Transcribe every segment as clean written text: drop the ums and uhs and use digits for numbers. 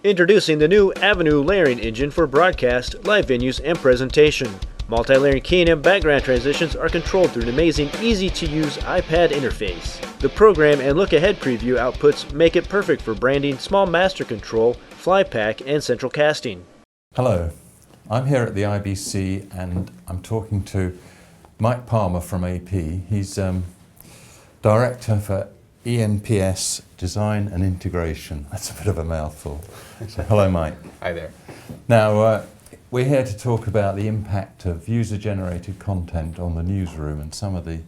Introducing the new Avenue layering engine for broadcast, live venues, and presentation. Multi-layering keying and background transitions are controlled through an amazing, easy-to-use iPad interface. The program and look-ahead preview outputs make it perfect for branding, small master control, fly pack, and central casting. Hello, I'm here at the IBC and I'm talking to Mike Palmer from AP. He's Director for ENPS Design and Integration. That's a bit of a mouthful. So, hello, Mike. Hi there. Now, we're here to talk about the impact of user-generated content on the newsroom and some of the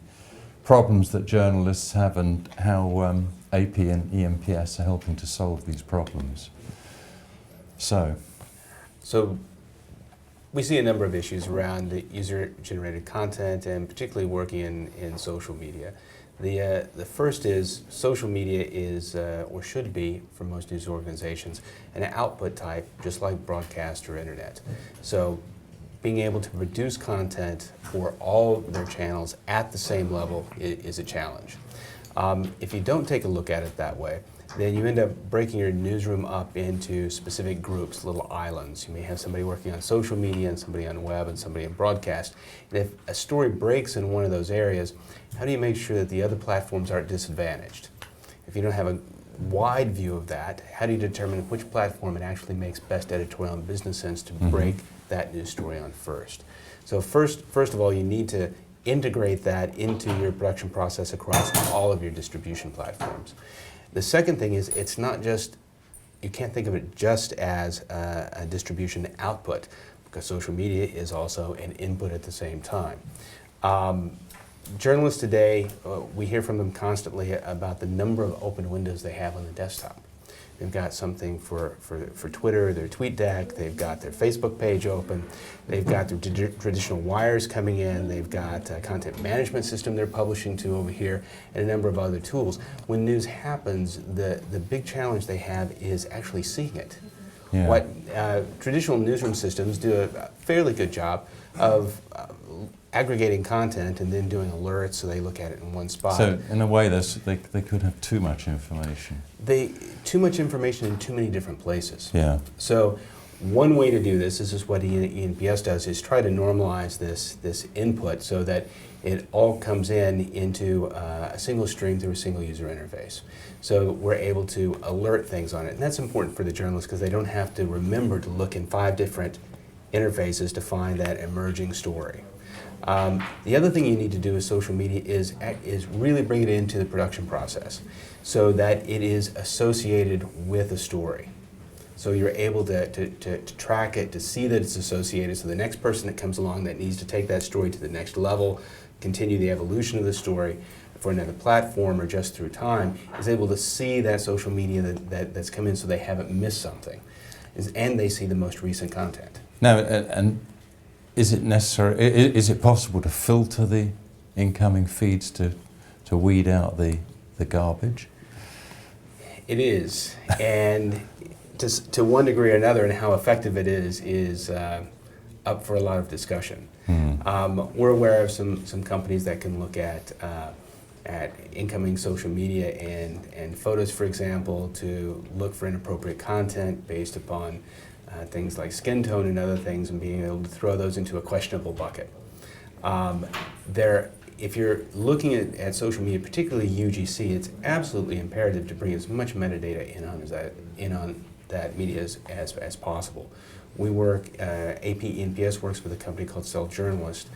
problems that journalists have and how AP and ENPS are helping to solve these problems. So we see a number of issues around the user-generated content and particularly working in social media. The first is social media is, or should be, for most news organizations, an output type, just like broadcast or internet. So being able to produce content for all their channels at the same level is a challenge. If you don't take a look at it that way, then you end up breaking your newsroom up into specific groups, little islands. You may have somebody working on social media and somebody on web and somebody in broadcast. And if a story breaks in one of those areas, how do you make sure that the other platforms aren't disadvantaged? If you don't have a wide view of that, how do you determine which platform it actually makes best editorial and business sense to break that news story on first? So first of all, you need to integrate that into your production process across all of your distribution platforms. The second thing is, it's not just, you can't think of it just as a distribution output, because social media is also an input at the same time. Journalists today, we hear from them constantly about the number of open windows they have on the desktop. They've got something for Twitter, their tweet deck, they've got their Facebook page open, they've got their traditional wires coming in, they've got a content management system they're publishing to over here, and a number of other tools. When news happens, the big challenge they have is actually seeing it. Yeah. What traditional newsroom systems do a fairly good job of aggregating content and then doing alerts so they look at it in one spot. So in a way they could have too much information. Too much information in too many different places. Yeah. So one way to do this is what ENPS does, is try to normalize this input so that it all comes into a single stream through a single user interface. So we're able to alert things on it. And that's important for the journalists because they don't have to remember to look in 5 different interfaces to find that emerging story. The other thing you need to do with social media is really bring it into the production process so that it is associated with a story. So you're able to track it, to see that it's associated, so the next person that comes along that needs to take that story to the next level, continue the evolution of the story for another platform or just through time, is able to see that social media that's come in so they haven't missed something, and they see the most recent content. Now, and is it necessary? Is it possible to filter the incoming feeds to weed out the garbage? It is, and to one degree or another, and how effective it is up for a lot of discussion. We're aware of some companies that can look at incoming social media and photos, for example, to look for inappropriate content based upon things like skin tone and other things, and being able to throw those into a questionable bucket. If you're looking at social media, particularly UGC, it's absolutely imperative to bring as much metadata in on that media as possible. We work, AP ENPS works with a company called Self Journalist,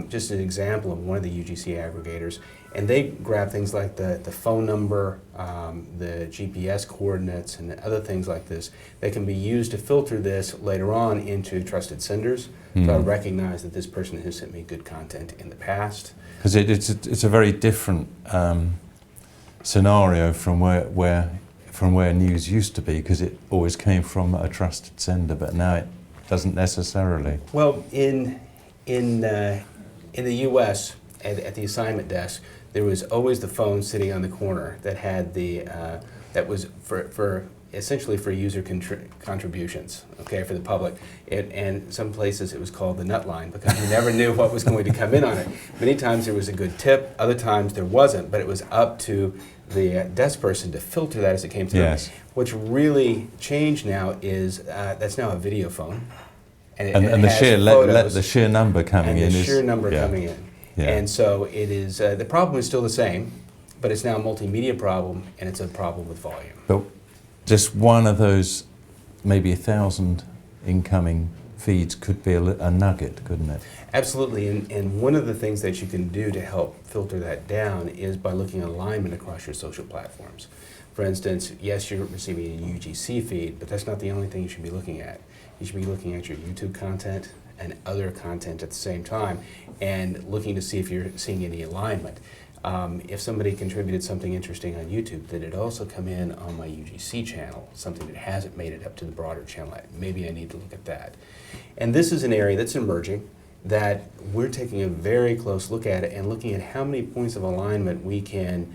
just an example of one of the UGC aggregators, and they grab things like the phone number, the GPS coordinates, and other things like this. They can be used to filter this later on into trusted senders. So I recognize that this person has sent me good content in the past. Because it's a very different scenario from where news used to be, because it always came from a trusted sender, but now it doesn't necessarily. Well, in the U.S. at the assignment desk, there was always the phone sitting on the corner that had that was for essentially for user contributions, okay, for the public. And some places it was called the nut line because you never knew what was going to come in on it. Many times there was a good tip, other times there wasn't, but it was up to the desk person to filter that as it came through. Yes. What's really changed now is that's now a video phone. And the sheer number coming in is... the sheer number coming in. Yeah. And so it is, the problem is still the same, but it's now a multimedia problem, and it's a problem with volume. But just one of those, maybe 1,000 incoming feeds could be a nugget, couldn't it? Absolutely, and one of the things that you can do to help filter that down is by looking at alignment across your social platforms. For instance, yes, you're receiving a UGC feed, but that's not the only thing you should be looking at. You should be looking at your YouTube content and other content at the same time and looking to see if you're seeing any alignment. If somebody contributed something interesting on YouTube, did it also come in on my UGC channel, something that hasn't made it up to the broader channel? Maybe I need to look at that. And this is an area that's emerging that we're taking a very close look at it and looking at how many points of alignment we can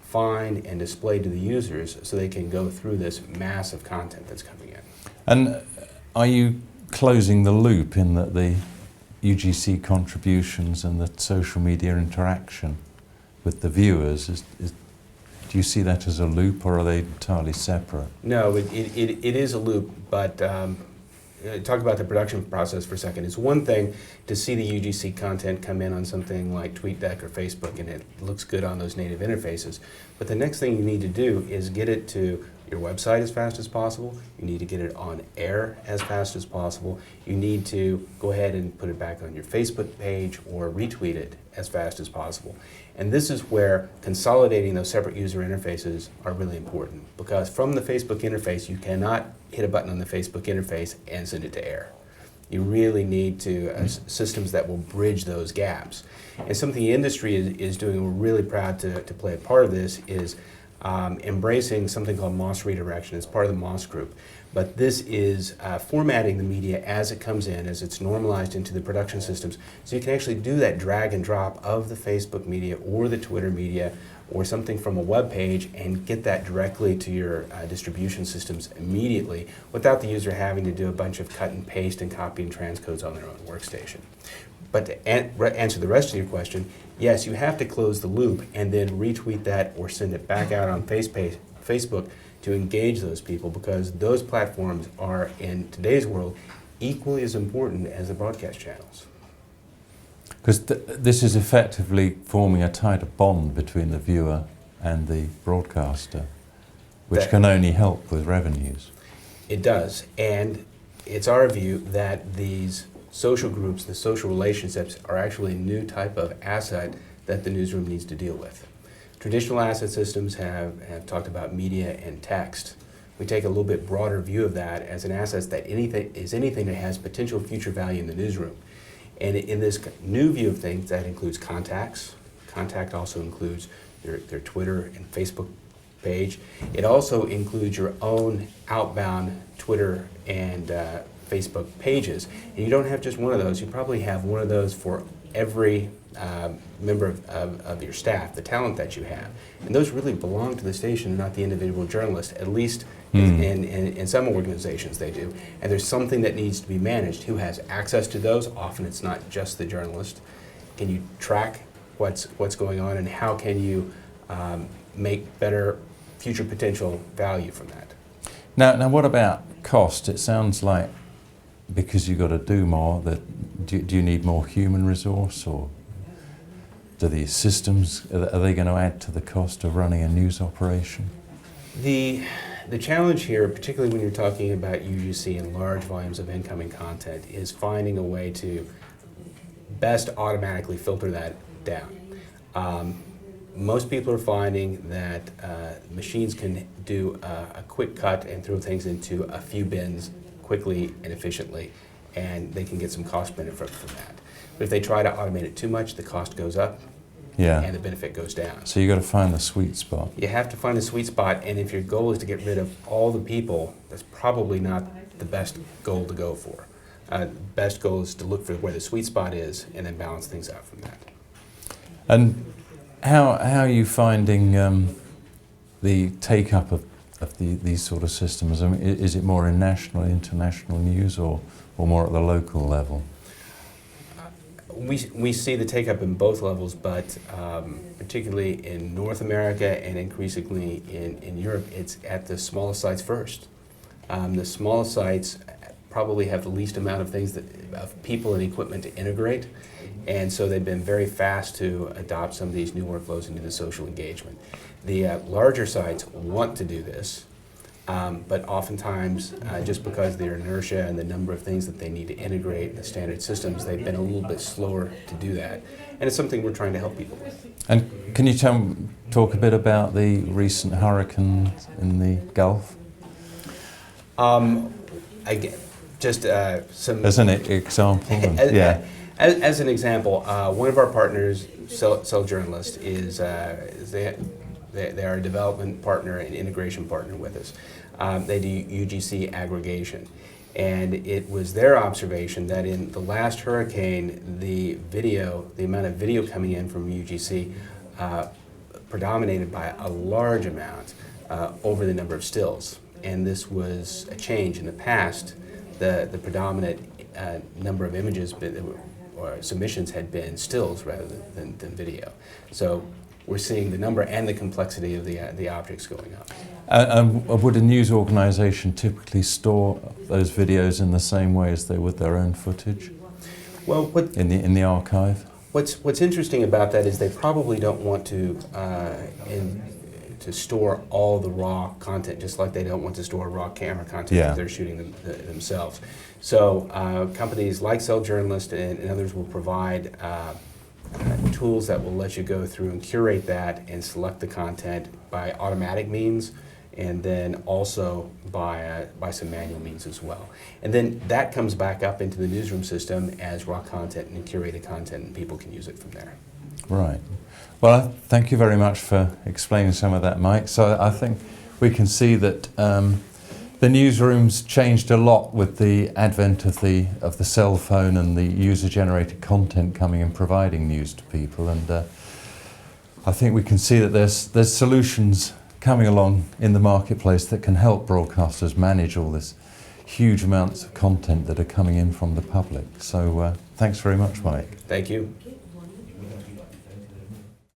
find and display to the users so they can go through this massive content that's coming in. And are you closing the loop in that the UGC contributions and the social media interaction with the viewers, do you see that as a loop or are they entirely separate? No, it is a loop, but talk about the production process for a second. It's one thing to see the UGC content come in on something like TweetDeck or Facebook and it looks good on those native interfaces, but the next thing you need to do is get it to your website as fast as possible. You need to get it on air as fast as possible. You need to go ahead and put it back on your Facebook page or retweet it as fast as possible. And this is where consolidating those separate user interfaces are really important, because from the Facebook interface, you cannot hit a button on the Facebook interface and send it to air. You really need to systems that will bridge those gaps. And something the industry is doing, and we're really proud to play a part of this, is embracing something called MOS redirection. It's part of the MOS group. But this is formatting the media as it comes in, as it's normalized into the production systems. So you can actually do that drag and drop of the Facebook media or the Twitter media or something from a web page and get that directly to your distribution systems immediately without the user having to do a bunch of cut and paste and copy and transcodes on their own workstation. But to answer the rest of your question, yes, you have to close the loop and then retweet that or send it back out on Facebook to engage those people, because those platforms are, in today's world, equally as important as the broadcast channels. Because this is effectively forming a tighter bond between the viewer and the broadcaster, which can only help with revenues. It does, and it's our view that these social groups, the social relationships, are actually a new type of asset that the newsroom needs to deal with. Traditional asset systems have talked about media and text. We take a little bit broader view of that as an asset that anything that has potential future value in the newsroom. And in this new view of things, that includes contacts. Contact also includes their Twitter and Facebook page. It also includes your own outbound Twitter and Facebook pages. And you don't have just one of those. You probably have one of those for every member of your staff, the talent that you have. And those really belong to the station, not the individual journalist, at least in some organizations they do. And there's something that needs to be managed. Who has access to those? Often it's not just the journalist. Can you track what's going on, and how can you make better future potential value from that? Now what about cost? It sounds like because you've got to do more, do you need more human resource, or do these systems, are they going to add to the cost of running a news operation? The challenge here, particularly when you're talking about UGC and large volumes of incoming content, is finding a way to best automatically filter that down. Most people are finding that machines can do a quick cut and throw things into a few bins quickly and efficiently, and they can get some cost benefit from that. But if they try to automate it too much, the cost goes up and the benefit goes down. So you've got to find the sweet spot. You have to find the sweet spot, and if your goal is to get rid of all the people, that's probably not the best goal to go for. Best goal is to look for where the sweet spot is and then balance things out from that. And how are you finding the take-up of these sort of systems? I mean, is it more in national, international news, or more at the local level? We see the take-up in both levels, but particularly in North America and increasingly in Europe, it's at the smallest sites first. The smallest sites probably have the least amount of things of people and equipment to integrate, and so they've been very fast to adopt some of these new workflows into the social engagement. The larger sites want to do this, but oftentimes, just because of their inertia and the number of things that they need to integrate in the standard systems, they've been a little bit slower to do that. And it's something we're trying to help people with. And can you talk a bit about the recent hurricane in the Gulf? Again, just some... As an example? Yeah. As an example, one of our partners, Cell Journalist, is they are a development partner and integration partner with us. They do UGC aggregation. And it was their observation that in the last hurricane, the amount of video coming in from UGC predominated by a large amount over the number of stills. And this was a change. In the past, the predominant number of images or submissions had been stills rather than video. So we're seeing the number and the complexity of the objects going up. And would a news organisation typically store those videos in the same way as they would their own footage? Well, in the archive? What's interesting about that is they probably don't want to store all the raw content, just like they don't want to store raw camera content if they're shooting themselves. So companies like Cell Journalist and others will provide tools that will let you go through and curate that and select the content by automatic means, and then also by some manual means as well. And then that comes back up into the newsroom system as raw content and curated content, and people can use it from there. Right. Well, thank you very much for explaining some of that, Mike. So I think we can see that the newsroom's changed a lot with the advent of the cell phone and the user-generated content coming and providing news to people. And I think we can see that there's solutions coming along in the marketplace that can help broadcasters manage all this huge amounts of content that are coming in from the public. So thanks very much, Mike. Thank you.